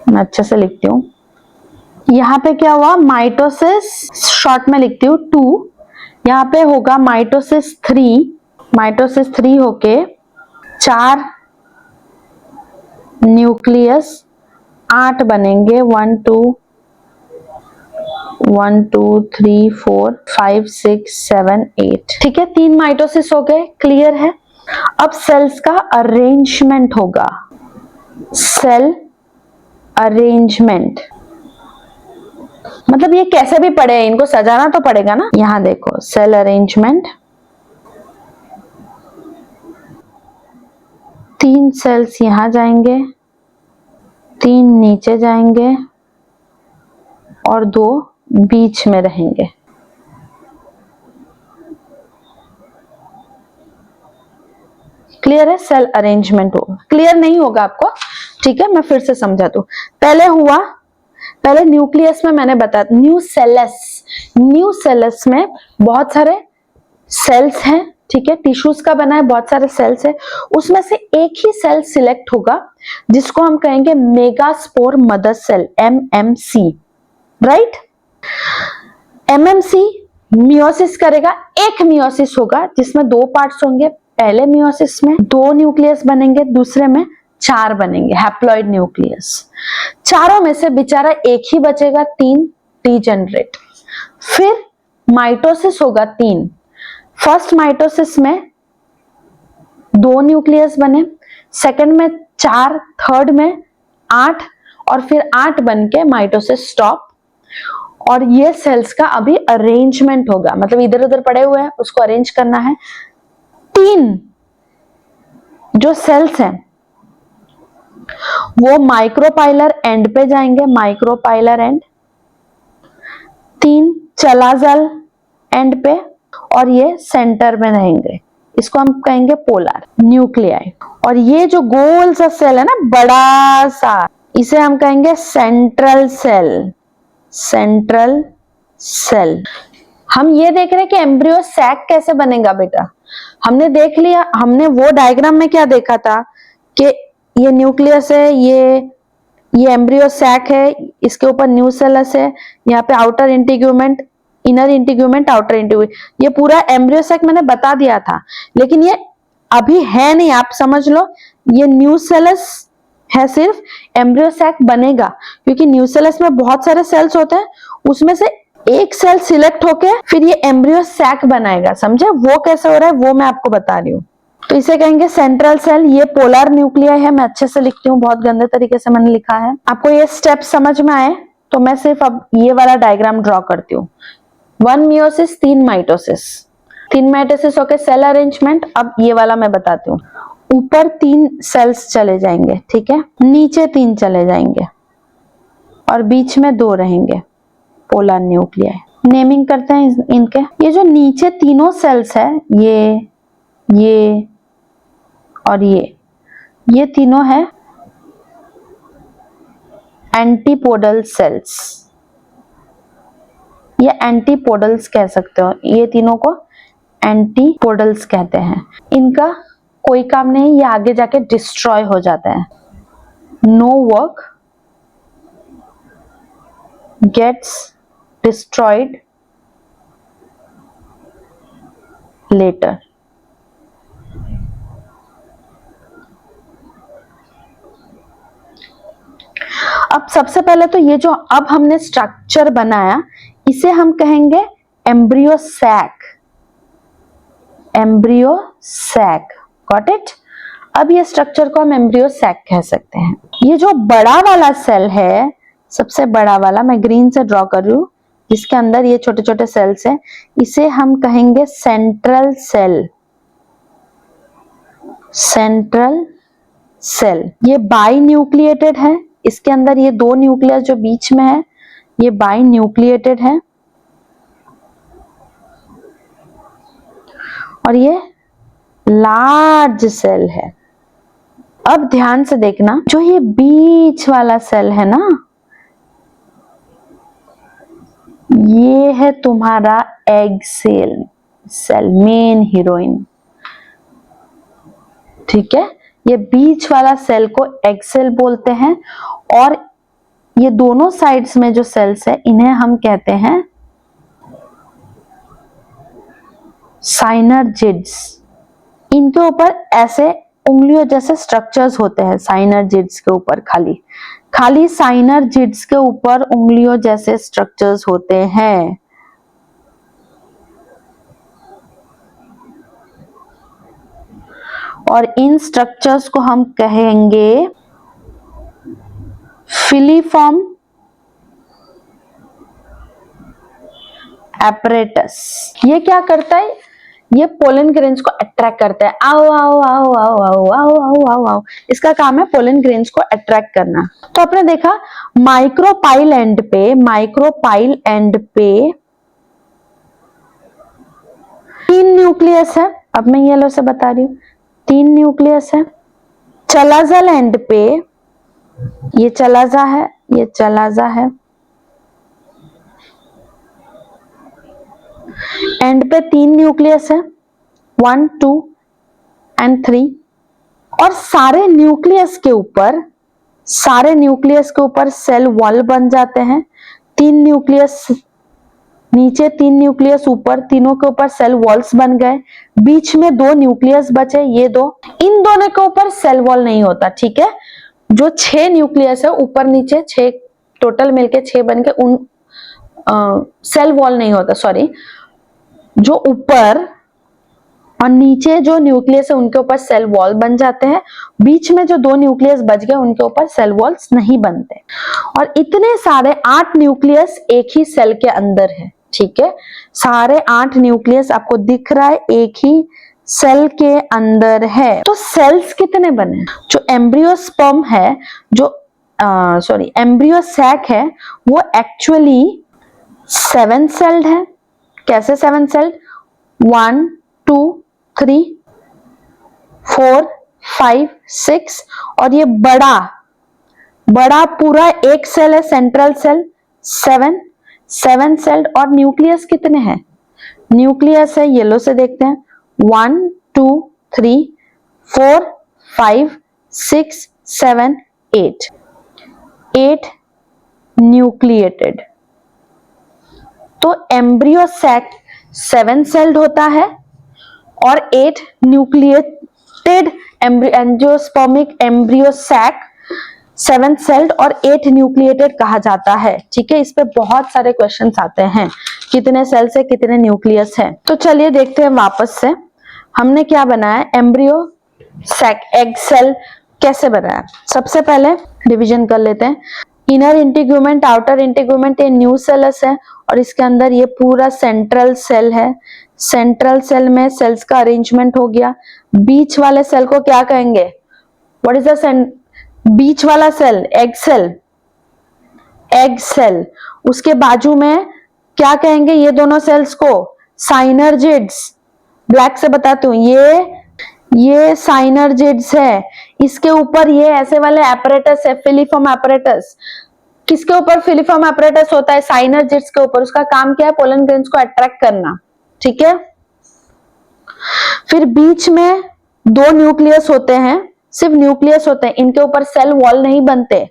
मैं अच्छे से लिखती हूँ। यहाँ पे क्या हुआ? माइटोसिस, शॉर्ट में लिखती हूँ 2, यहाँ पे होगा माइटोसिस 3। माइटोसिस 3 होके 4 न्यूक्लियस 8 बनेंगे, 1 2 3 4 5 6 7 8, ठीक है। 3 माइटोसिस हो गए, क्लियर है। अब सेल्स का अरेंजमेंट होगा, सेल अरेंजमेंट, मतलब ये कैसे भी पड़े, इनको सजाना तो पड़ेगा ना। यहां देखो, सेल अरेंजमेंट, 3 सेल्स यहां जाएंगे, 3 नीचे जाएंगे और 2 बीच में रहेंगे। क्लियर है? सेल अरेंजमेंट होगा। क्लियर नहीं होगा आपको, ठीक है, मैं फिर से समझा दूं। पहले न्यूक्लियस में मैंने बताया, न्यू सेलस में बहुत सारे सेल्स हैं, ठीक है, टिश्यूज का बना है, बहुत सारे सेल्स है। उसमें से एक ही सेल सिलेक्ट होगा जिसको हम कहेंगे megaspore mother cell, MMC, right. MMC meiosis करेगा, एक मियोसिस होगा जिसमें 2 पार्ट्स होंगे। पहले मियोसिस में 2 न्यूक्लियस बनेंगे, दूसरे में 4 बनेंगे, हैप्लॉइड न्यूक्लियस। चारों में से बेचारा एक ही बचेगा, 3 डीजेनरेट। फिर माइटोसिस होगा 3। फर्स्ट माइटोसिस में 2 न्यूक्लियस बने, सेकंड में 4, थर्ड में 8, और फिर 8 बन के माइटोसिस स्टॉप। और ये सेल्स का अभी अरेंजमेंट होगा, मतलब इधर उधर पड़े हुए हैं, उसको अरेंज करना है। 3 जो सेल्स हैं वो माइक्रोपाइलर एंड पे जाएंगे, माइक्रोपाइलर एंड। 3 चलाजल एंड पे, और ये सेंटर में रहेंगे, इसको हम कहेंगे पोलर न्यूक्लियाई। और ये जो गोल सा सेल है ना, बड़ा सा, इसे हम कहेंगे सेंट्रल सेल। Central cell. हम ये देख रहे हैं कि एम्ब्रियो सैक कैसे बनेगा बेटा। हमने देख लिया, हमने वो डायग्राम में क्या देखा था कि ये न्यूक्लियस है, ये एम्ब्रियो सैक है, इसके ऊपर न्यूसेलस है, यहाँ पे outer integument, inner integument, outer integument, ये पूरा एम्ब्रियो सैक मैंने बता दिया था। लेकिन ये अभी है नहीं, आप समझ लो, ये न्यूसेलस है, सिर्फ एम्ब्रियो सैक बनेगा, क्योंकि न्यूसेलस में बहुत सारे सेल्स होते हैं, उसमें से एक सेल सिलेक्ट होके फिर ये एम्ब्रियो सैक बनाएगा। समझे? वो कैसे हो रहा है वो मैं आपको बता रही हूँ। तो इसे कहेंगे सेंट्रल सेल। ये पोलर न्यूक्लियाई है, मैं अच्छे से लिखती हूँ, बहुत गंदे तरीके से मैंने लिखा है। आपको ये स्टेप समझ में आए तो मैं सिर्फ अब ये वाला डायग्राम ड्रॉ करती हूँ। 1 मियोसिस, 3 माइटोसिस। 3 माइटोसिस होके सेल अरेंजमेंट। अब ये वाला मैं बताती हूँ। ऊपर 3 सेल्स चले जाएंगे, ठीक है, नीचे 3 चले जाएंगे और बीच में 2 रहेंगे, पोलर न्यूक्लियाई। नेमिंग करते हैं इनके। ये जो नीचे तीनों सेल्स है, ये और ये तीनों है एंटीपोडल सेल्स। ये एंटीपोडल्स कह सकते हो, ये तीनों को एंटीपोडल्स कहते हैं। इनका कोई काम नहीं, ये आगे जाके डिस्ट्रॉय हो जाता है। No work, gets destroyed later. अब सबसे पहले तो ये जो अब हमने स्ट्रक्चर बनाया, इसे हम कहेंगे embryo sac. Embryo sac, got it? अब ये स्ट्रक्चर को हम एम्ब्रियो सैक कह सकते हैं। ये जो बड़ा वाला सेल है, सबसे बड़ा वाला, मैं ग्रीन से ड्रॉ कर रही हूं, जिसके अंदर ये छोटे छोटे सेल्स हैं, इसे हम कहेंगे सेंट्रल सेल। Central cell. ये बाई न्यूक्लिएटेड है, इसके अंदर ये 2 न्यूक्लियस जो बीच में है, ये बाई न्यूक्लिएटेड है, और ये लार्ज सेल है। अब ध्यान से देखना, जो ये बीच वाला सेल है ना, ये है तुम्हारा egg cell, cell, main heroine, ठीक है। ये बीच वाला सेल को एग सेल बोलते हैं, और ये दोनों साइड्स में जो सेल्स है, इन्हें हम कहते हैं साइनर्जिड्स। इनके ऊपर ऐसे उंगलियों जैसे स्ट्रक्चर्स होते हैं, साइनर्जिड्स के ऊपर खाली साइनर्जिड्स के ऊपर उंगलियों जैसे स्ट्रक्चर्स होते हैं। और इन स्ट्रक्चर्स को हम कहेंगे फिलीफॉर्म एपरेटस। ये क्या करता है? ये पोलन ग्रेन्स को अट्रैक्ट करता है। आओ आओ आओ आओ आओ आओ आओ आओ आओ, इसका काम है पोलन ग्रेन्स को अट्रैक्ट करना। तो आपने देखा माइक्रोपाइल एंड पे 3 न्यूक्लियस है। अब मैं येलो से बता रही हूँ, 3 न्यूक्लियस है। चलाजल एंड पे ये चलाजा है, ये चलाजा है, एंड पे 3 न्यूक्लियस है, 1, 2 एंड 3। और सारे न्यूक्लियस के ऊपर सेल वॉल बन जाते हैं। 3 न्यूक्लियस नीचे, 3 न्यूक्लियस ऊपर, तीनों के ऊपर सेल वॉल्स बन गए। बीच में 2 न्यूक्लियस बचे, ये 2, इन दोनों के ऊपर सेल वॉल नहीं होता, ठीक है। जो 6 न्यूक्लियस है, ऊपर नीचे 6 टोटल मिलके 6 बन के, उन सेल वॉल नहीं होता, सॉरी। जो ऊपर और नीचे जो न्यूक्लियस है उनके ऊपर सेल वॉल बन जाते हैं। बीच में जो 2 न्यूक्लियस बच गए उनके ऊपर सेल वॉल्स नहीं बनते। और इतने सारे 8 न्यूक्लियस एक ही सेल के अंदर है, ठीक है। सारे 8 न्यूक्लियस आपको दिख रहा है, एक ही सेल के अंदर है। तो सेल्स कितने बने? जो एम्ब्रियो स्पर्म है, जो एम्ब्रियो सैक है, वो एक्चुअली 7 सेल्ड है। कैसे 7 सेल्ड? 1, 2, 3, 4, 5, 6, और ये बड़ा बड़ा पूरा एक सेल है, सेंट्रल सेल 7 सेल्ड, और न्यूक्लियस कितने हैं? न्यूक्लियस है, येलो से देखते हैं, 1 2 3 4 5 6 7 8 न्यूक्लिएटेड। तो एम्ब्रियो सैक 7 सेल्ड होता है और 8 nucleated angiospermic embryo sac 7 celled और 8 न्यूक्लिएटेड कहा जाता है। ठीक है, इस पे बहुत सारे क्वेश्चंस आते हैं, कितने सेल्स है, कितने न्यूक्लियस है। तो चलिए देखते हैं वापस से हमने क्या बनाया, एम्ब्रियो सैक एग सेल कैसे बनाया। सबसे पहले डिवीजन कर लेते हैं। इनर इंटीग्यूमेंट, आउटर इंटीग्यूमेंट, ये न्यूसेलस है और इसके अंदर ये पूरा सेंट्रल सेल है। सेंट्रल सेल में सेल्स का अरेंजमेंट हो गया। बीच वाले सेल को क्या कहेंगे? व्हाट इज द बीच वाला cell? Egg cell, egg cell. उसके बाजू में क्या कहेंगे ये दोनों सेल्स को? साइनर्जिड्स। ब्लैक से बताती हूँ, ये साइनर्जिड्स है। इसके ऊपर ये ऐसे वाले एपरेटस है, फिलीफॉर्म एपरेटस। किसके ऊपर फिलीफॉर्म एपरेटस होता है? साइनर्जिड्स के ऊपर। उसका काम क्या है? पोलन ग्रेन्स को अट्रैक्ट करना। ठीक है, फिर बीच में 2 न्यूक्लियस होते हैं, सिर्फ न्यूक्लियस होते हैं, इनके ऊपर सेल वॉल नहीं बनते।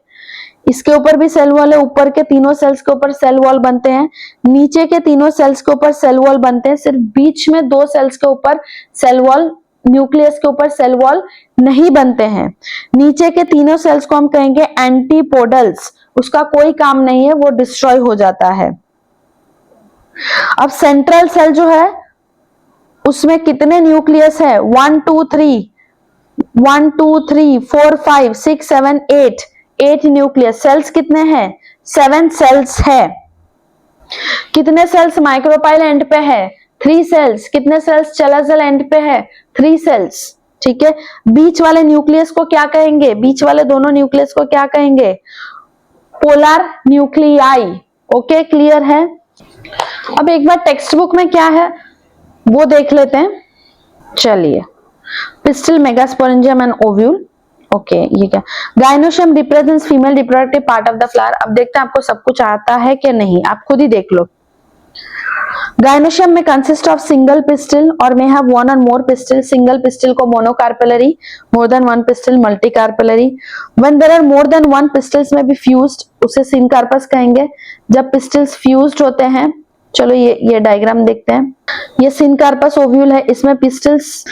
इसके ऊपर भी सेल वॉल है, ऊपर के तीनों सेल्स के ऊपर सेल वॉल बनते हैं, नीचे के तीनों सेल्स के ऊपर सेल वॉल बनते हैं। सिर्फ बीच में 2 सेल्स के ऊपर सेल वॉल, न्यूक्लियस के ऊपर सेल वॉल नहीं बनते हैं। नीचे के तीनों सेल्स को हम कहेंगे एंटीपोडल्स। उसका कोई काम नहीं है, वो डिस्ट्रॉय हो जाता है। अब सेंट्रल सेल जो है उसमें कितने न्यूक्लियस है? 1 2 3 1 2 3 4 5 6 7 8 न्यूक्लियस। सेल्स कितने हैं? 7 सेल्स है। कितने सेल्स माइक्रोपाइल एंड पे है? 3 सेल्स। कितने सेल्स चलाजल एंड पे है? 3 सेल्स। ठीक है, बीच वाले न्यूक्लियस को क्या कहेंगे? बीच वाले दोनों न्यूक्लियस को क्या कहेंगे? Polar nuclei. ओके, क्लियर है। अब एक बार टेक्स्ट बुक में क्या है वो देख लेते हैं। चलिए, pistol, megasporangium and ovule. Okay, ये क्या? Gynoecium represents female reproductive part of the flower. अब देखते हैं आपको सब कुछ आता है कि नहीं, आप खुद ही देख लो। गाइनोशियम में कंसिस्ट ऑफ सिंगल पिस्टल और may have one or more pistil। Single pistil को monocarpellary, more than one pistil multicarpellary. When there are more than one pistils में भी फ्यूज्ड, उसे सिनकार्पस कहेंगे। जब पिस्टल्स फ्यूज्ड होते हैं, चलो ये डायग्राम देखते हैं। ये सिनकार्पस ओव्यूल है, इसमें पिस्टल्स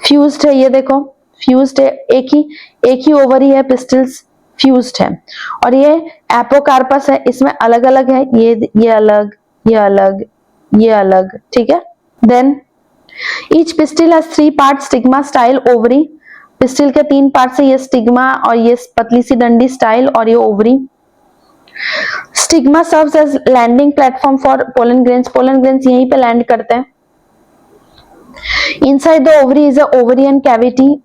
फ्यूज्ड है। ये देखो फ्यूज्ड है, एक ही ओवरी है, पिस्टल्स फ्यूज्ड है। और ये एपोकार्पस है, इसमें अलग अलग है, ये अलग, ये अलग, ये अलग। ठीक है, then each pistil has 3 part, stigma, style, ovary. Pistil के 3 पार्ट है, ये स्टिग्मा और ये पतली सी डंडी स्टाइल और ये ovary. Stigma serves as landing platform for pollen grains. Pollen grains यहीं पे लैंड करते हैं। Inside the ovary is a ovarian cavity.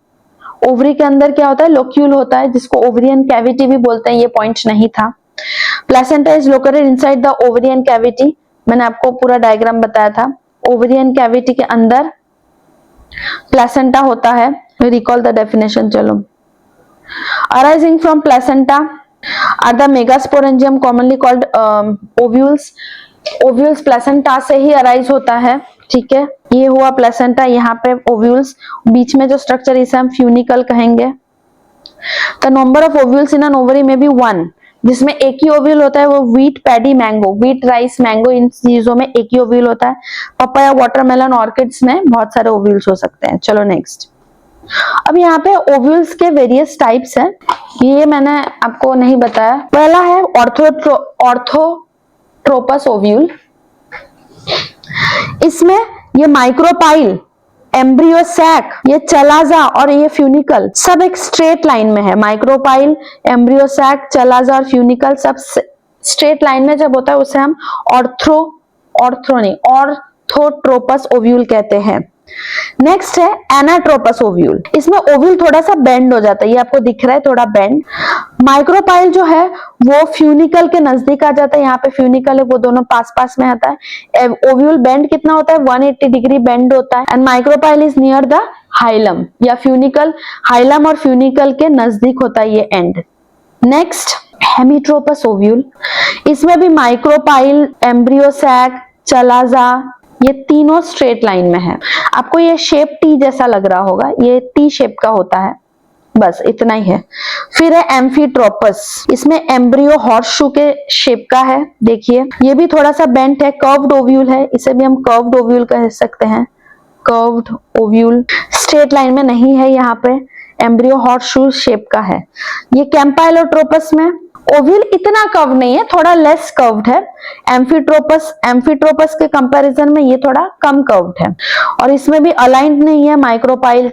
Ovary के अंदर क्या होता है? लोक्यूल होता है, जिसको ओवरियन कैविटी भी बोलते हैं। ये पॉइंट नहीं था। Placenta is located inside the ovarian cavity. मैंने आपको पूरा डायग्राम बताया था। ओवरियन कैविटी के अंदर प्लेसेंटा होता है। Recall the definition. चलो, arising from placenta are the megasporangium commonly called ovules. Ovules placenta से ही अराइज होता है। ठीक है, ये हुआ प्लेसेंटा, यहाँ पे ओव्यूल्स। बीच में जो स्ट्रक्चर इसे हम फ्यूनिकल कहेंगे। The number of ovules in an ovary में भी 1, जिसमें एक ही ओव्यूल होता है वो wheat, paddy, mango. Wheat, rice, mango, इन चीजों में एक ही ओव्यूल होता है। पपाया, वाटरमेलन, ऑर्किड्स में बहुत सारे ओव्यूल्स हो सकते हैं। चलो नेक्स्ट। अब यहाँ पे ओव्यूल्स के वेरियस टाइप्स हैं, ये मैंने आपको नहीं बताया। पहला है ऑर्थोट्रोपस ओव्यूल। इसमें ये माइक्रोपाइल, एम्ब्रियो सैक, ये चलाजा और ये फ्यूनिकल सब एक स्ट्रेट लाइन में है। माइक्रोपाइल, एम्ब्रियो सैक, चलाजा और फ्यूनिकल सब स्ट्रेट लाइन में जब होता है उसे हम ऑर्थोट्रोपस ओव्यूल कहते हैं। नेक्स्ट है एनाट्रोपस ओव्यूल। इसमें ओव्यूल थोड़ा सा बेंड हो जाता है, ये आपको दिख रहा है थोड़ा बेंड। माइक्रोपाइल जो है वो फ्यूनिकल के नजदीक आ जाता है, यहाँ पे फ्यूनिकल है वो दोनों पास पास में आता है। ओव्यूल बेंड कितना होता है? 180 डिग्री बेंड होता है। And micropyle is near the hilum, या फ्यूनिकल हाइलम और फ्यूनिकल के नजदीक होता है ये एंड। नेक्स्ट हेमिट्रोपस ओव्यूल, इसमें भी माइक्रोपाइल, एम्ब्रियोसैक, चलाजा, ये तीनों स्ट्रेट लाइन में है। आपको ये शेप टी जैसा लग रहा होगा, ये टी शेप का होता है, बस इतना ही है। फिर है एम्फीट्रोपस, इसमें एम्ब्रियो हॉर्सशू के शेप का है, देखिए ये भी थोड़ा सा बेंट है, कर्व्ड ओव्यूल है, इसे भी हम कर्व्ड ओव्यूल कह सकते हैं, कर्व्ड ओव्यूल, स्ट्रेट लाइन में नहीं है, यहाँ पे एम्ब्रियो हॉर्सशू शेप का है। ये कैंपाइलोट्रोपस में ओव्यूल इतना कर्व नहीं है, थोड़ा लेस कर्व्ड है। एम्फीट्रोपस के कंपैरिजन में ये थोड़ा कम कर्व्ड है, और इसमें भी अलाइंड नहीं है, माइक्रोपाइल,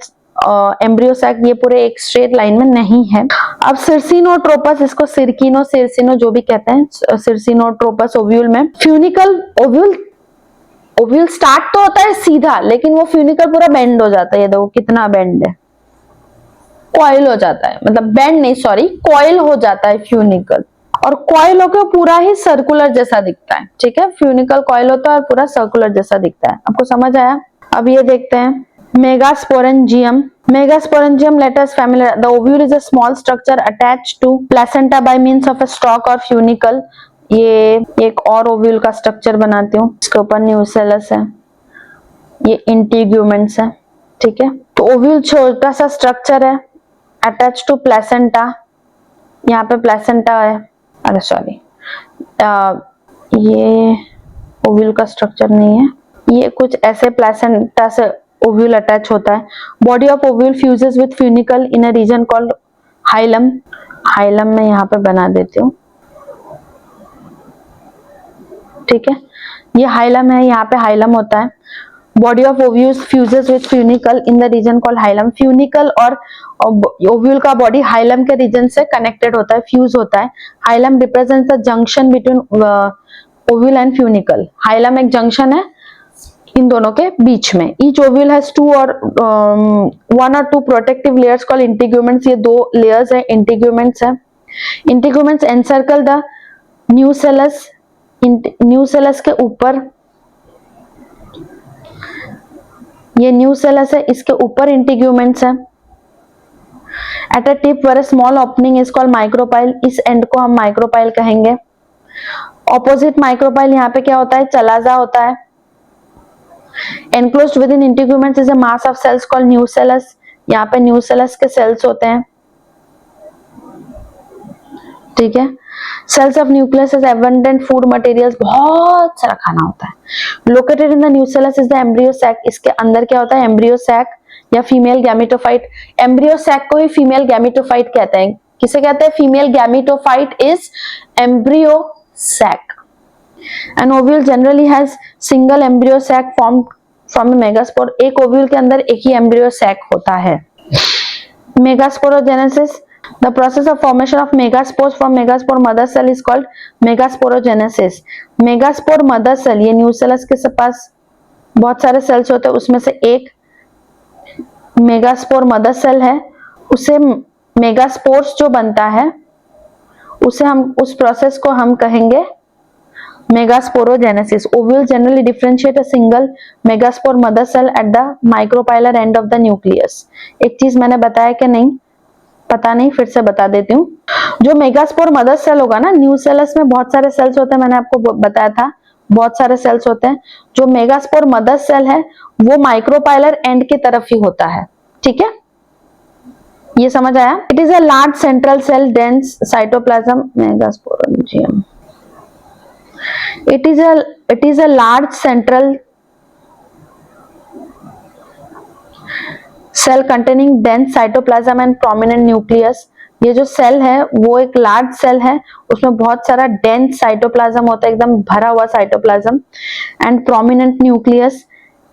एम्ब्रियोसैक, ये पूरे एक स्ट्रेट लाइन में नहीं है। अब सिरसिनोट्रोपस, इसको सिरकिनो, सिरसिनो जो भी कहते हैं, सिरसिनोट्रोपस ओव्यूल में फ्यूनिकल ओव्यूल स्टार्ट तो होता है सीधा, लेकिन वो फ्यूनिकल पूरा बेंड हो जाता है, ये देखो कितना बेंड है, कॉइल हो जाता है, मतलब बेंड नहीं, सॉरी, कॉइल हो जाता है फ्यूनिकल, और कॉइल होकर पूरा ही सर्कुलर जैसा दिखता है, ठीक है, फ्यूनिकल कॉइल होता है और पूरा सर्कुलर जैसा दिखता है। आपको समझ आया? अब ये देखते हैं megasporangium. Megasporangium, let us familiar. The ovule is a small structure attached to placenta by means of a stalk or funicle. ये एक और ओव्यूल का स्ट्रक्चर बनाती हूँ, इसके ऊपर न्यूसेलस है, ये इंटीग्यूमेंट्स है, ठीक है। तो ओव्यूल छोटा सा स्ट्रक्चर है, अटैच टू प्लेसेंटा, यहाँ पे प्लेसेंटा है, अरे सॉरी, ये ओव्यूल का स्ट्रक्चर नहीं है, ये कुछ ऐसे प्लेसेंटा से ओव्यूल अटैच होता है। Body of ovule fuses with funicle in a reason called hilum. Hilum में यहाँ पे बना देती हूँ, ठीक है, ये हाइलम है, यहाँ पे हाइलम होता है। Body of ovule fuses with funicle in the region called hilum. Funicle और ओव्यूल का बॉडी हाइलम के रीजन से कनेक्टेड होता है, फ्यूज होता है। Hilum represents the junction between ovule and funicle. Hilum एक जंक्शन है इन दोनों के बीच में। ईच ओव्यूल हैज टू और वन और two protective layers called integuments. ये दो लेयर्स है, इंटीग्यूमेंट्स है। Integuments encircle the nucellus. Nucellus के ऊपर, ये न्यूसेलस है, इसके ऊपर इंटीग्यूमेंट्स है। At a tip where a small opening is called micropyle. इस एंड को हम माइक्रोपाइल कहेंगे। ऑपोजिट माइक्रोपाइल यहाँ पे क्या होता है, चलाजा होता है। Enclosed within integuments is a mass of cells called nucellus. यहाँ पे nucellus के cells होते हैं, ठीक है। Cells of nucleus is abundant food materials, बहुत सारा खाना होता है। Located in the nucellus is the embryo sac. इसके अंदर क्या होता है, embryo sac या फीमेल गैमेटोफाइट। embryo sac को ही फीमेल गैमेटोफाइट कहते हैं। किसे कहते हैं? Female gametophyte is embryo sac. An ovule generally has single embryo sac formed from a megaspore. एक ओव्यूल के अंदर एक ही embryo sac होता है। Megasporogenesis, the process of formation of megaspores from megaspore mother cell is called megasporogenesis. megaspore mother cell, ये nucellus के पास बहुत सारे सेल्स होते हैं, उसमें से एक मेगास्पोर मदर सेल है। उसे मेगास्पोर्स जो बनता है, उसे हम, उस प्रोसेस को हम कहेंगे megasporogenesis. Ovule generally differentiate a single megaspore mother cell at the micropylar end of the nucleus. एक चीज मैंने बताया कि नहीं, पता नहीं, फिर से बता देती हूँ। जो मेगास्पोर मदर सेल होगा ना, न्यूसेलस में बहुत सारे सेल्स होते हैं, मैंने आपको बताया था, बहुत सारे सेल्स होते हैं। जो मेगास्पोर मदर सेल है वो माइक्रोपाइलर एंड की तरफ ही होता है, ठीक है, ये समझ आया। It is a large central cell dense cytoplasm. Megasporangium, it is a large central cell containing dense cytoplasm and prominent nucleus. ये जो सेल है वो एक लार्ज सेल है, उसमें बहुत सारा डेंस साइटोप्लाज्म होता है, एकदम भरा हुआ cytoplasm, and prominent nucleus.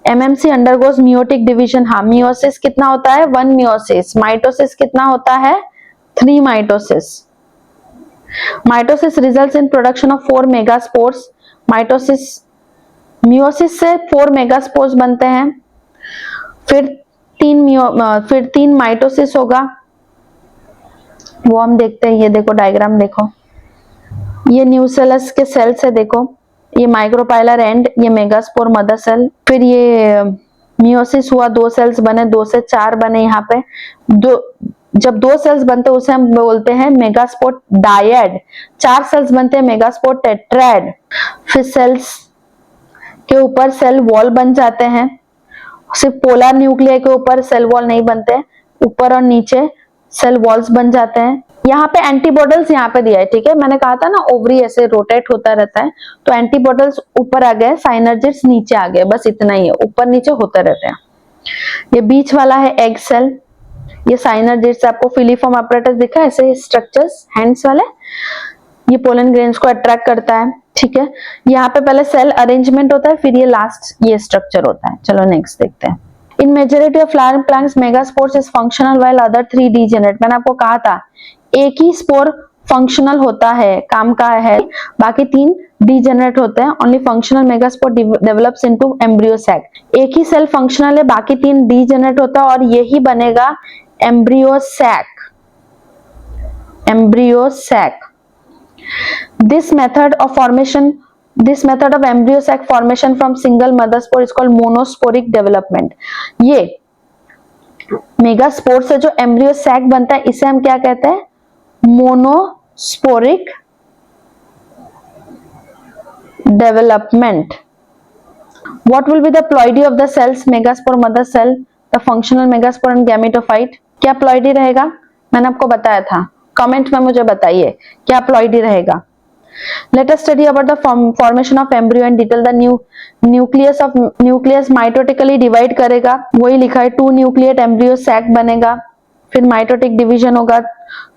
MMC undergoes meiotic division. हाँ, मियोसिस कितना होता है, 1 मियोसिस। माइटोसिस कितना होता है, 3 mitosis. Mitosis results in production of 4 megaspores. Mitosis, meiosis से 4 मेगास्पोर्स बनते हैं, फिर 3 माइटोसिस होगा, वो हम देखते हैं। ये देखो डायग्राम देखो, ये न्यूसेलस के सेल से देखो, ये माइक्रोपाइलर एंड, ये मेगास्पोर मदर सेल, फिर ये मियोसिस हुआ, 2 सेल्स बने, 2 से 4 बने, यहाँ पे जब 2 सेल्स बनते हैं उसे हम बोलते हैं मेगास्पोर डायड। 4 सेल्स बनते हैं मेगास्पोर टेट्राड। फिर सेल्स के ऊपर सेल वॉल बन जाते हैं। सिर्फ पोलर न्यूक्लियर के ऊपर सेल वॉल नहीं बनते, ऊपर और नीचे सेल वॉल्स बन जाते हैं। यहाँ पे एंटीबॉडल्स यहाँ पे दिया है, ठीक है। मैंने कहा था ना ओवरी ऐसे रोटेट होता रहता है, तो एंटीबॉडल्स ऊपर आ गए, साइनर्जिड्स नीचे आ गए, बस इतना ही है, ऊपर नीचे होते रहते हैं। ये बीच वाला है एग सेल, ये साइनर्जिड्स। आपको फिलीफॉर्म apparatus दिखा है, ऐसे स्ट्रक्चर्स हैंड्स वाले, ये पोलन ग्रेन्स को अट्रैक्ट करता है, ठीक है। यहाँ पे पहले सेल अरेंजमेंट होता है, फिर ये लास्ट ये स्ट्रक्चर होता है। चलो नेक्स्ट देखते हैं। इन majority of flowering plants megaspores is functional while other 3 degenerate. मैंने आपको कहा था एक ही स्पोर फंक्शनल होता है, काम का है, बाकी 3 डीजेनरेट होते हैं। Only functional megaspore develops into embryo sac. एक ही सेल फंक्शनल है, बाकी 3 डीजेनरेट होता है और यही बनेगा embryo sac. Embryo sac. This method of embryo sac formation from single mother spore is called monosporic development। ये मेगास्पोर से जो एम्ब्रियो सैक बनता है इसे हम क्या कहते हैं? Monosporic development। What will be the ploidy of the cells megaspore mother cell, the functional megaspore and gametophyte? क्या प्लॉइडी रहेगा? मैंने आपको बताया था, कमेंट में मुझे बताइए क्या प्लॉइडी रहेगा। Let us study about the formation of embryo and detail the nucleus mitotically divide करेगा, वही लिखा है 2 nucleate embryo sac बनेगा, फिर mitotic division होगा,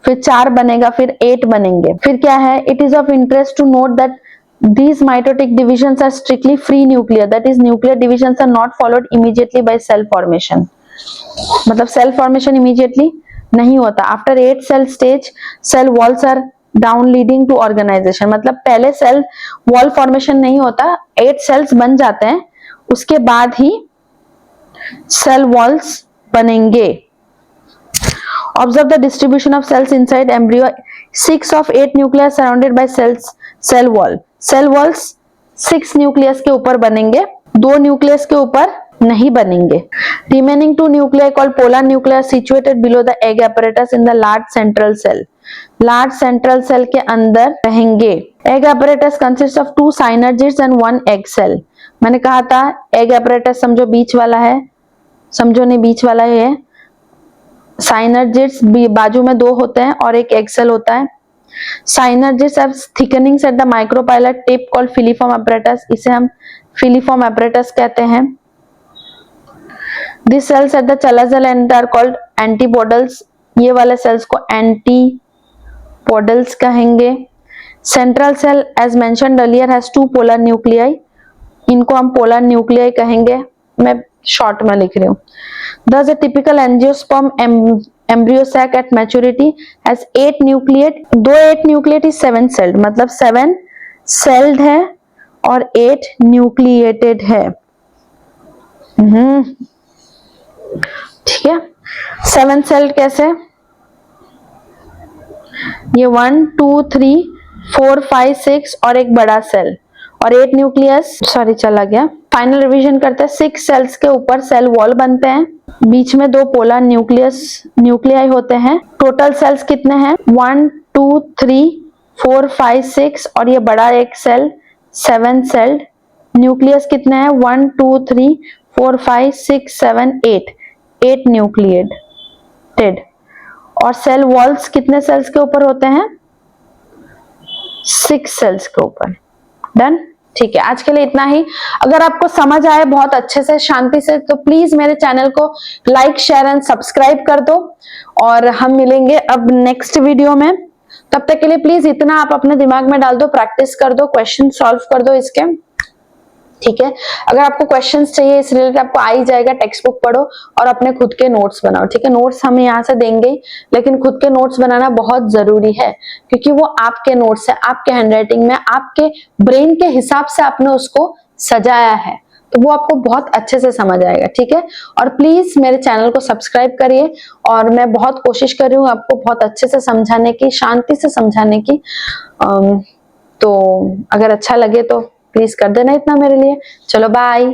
फिर 4 बनेगा, फिर 8 बनेंगे। फिर क्या है? It is of interest to note that these mitotic divisions are strictly free nuclear, that is nuclear divisions are not followed immediately by cell formation। मतलब सेल फॉर्मेशन इमीडिएटली नहीं होता। After 8 cell stage cell walls are down leading to organization. मतलब पहले cell wall formation नहीं होता, 8 sales बन जाते हैं, उसके बाद ही सेल वॉल्स बनेंगे। Observe the distribution of cells inside embryo. 6 of 8 nucleus surrounded by cell wall. Cell walls 6 nucleus के ऊपर बनेंगे, 2 न्यूक्लियस के ऊपर नहीं बनेंगे। Remaining 2 nuclei called polar nucleus situated below the egg apparatus in the large central cell. Large central cell के अंदर रहेंगे। Egg apparatus consists of 2 synergids and 1 egg cell। मैंने कहा था एग apparatus समझो बीच वाला है, समझो नहीं बीच वाला है। साइनर्जिड्स बाजू में 2 होते हैं और एक एग सेल होता है। Synergids are thickenings at the micropylar tip called filiform apparatus, इसे हम फिलीफॉर्म apparatus कहते हैं। These cells at the chalazal end are called antibodals। ये वाले सेल्स को antibodals कहेंगे। Central cell as mentioned earlier has 2 polar nuclei। इनको हम polar nuclei कहेंगे, मैं शॉर्ट में लिख रही हूँ। Thus a typical angiosperm embryo sac at maturity has 8 nucleate। दो 8 nucleate is 7 celled, मतलब 7 celled है और 8 nucleated है। ठीक है। 7 सेल कैसे? ये 1 2 3 4 5 6 और एक बड़ा सेल और 8 न्यूक्लियस, सॉरी चला गया। फाइनल रिवीजन करते हैं। 6 सेल्स के ऊपर सेल वॉल बनते हैं, बीच में 2 पोलर न्यूक्लियाई होते हैं। टोटल सेल्स कितने हैं? 1 2 3 4 5 6 और ये बड़ा एक सेल 7 सेल्ड। न्यूक्लियस कितने हैं? 1 2 3 4 5 6 7 8 न्यूक्लिएटेड। और सेल वॉल्स कितने सेल्स के ऊपर होते हैं? 6 सेल्स के ऊपर। डन। ठीक है, आज के लिए इतना ही। अगर आपको समझ आए बहुत अच्छे से शांति से तो प्लीज मेरे चैनल को लाइक शेयर एंड सब्सक्राइब कर दो और हम मिलेंगे अब नेक्स्ट वीडियो में। तब तक के लिए प्लीज इतना आप अपने दिमाग में डाल दो, प्रैक्टिस कर दो, क्वेश्चन सॉल्व कर दो इसके। ठीक है, अगर आपको क्वेश्चंस चाहिए इस रिलेटेड आपको आ ही जाएगा, टेक्स्ट बुक पढ़ो और अपने खुद के नोट्स बनाओ। ठीक है, नोट्स हम यहाँ से देंगे लेकिन खुद के नोट्स बनाना बहुत जरूरी है क्योंकि वो आपके नोट्स है, आपके हैंडराइटिंग में, आपके ब्रेन के हिसाब से आपने उसको सजाया है तो वो आपको बहुत अच्छे से समझ आएगा। ठीक है, और प्लीज मेरे चैनल को सब्सक्राइब करिए और मैं बहुत कोशिश कर रही हूँ आपको बहुत अच्छे से समझाने की, शांति से समझाने की। तो अगर अच्छा लगे तो प्लीज कर देना इतना मेरे लिए। चलो बाय।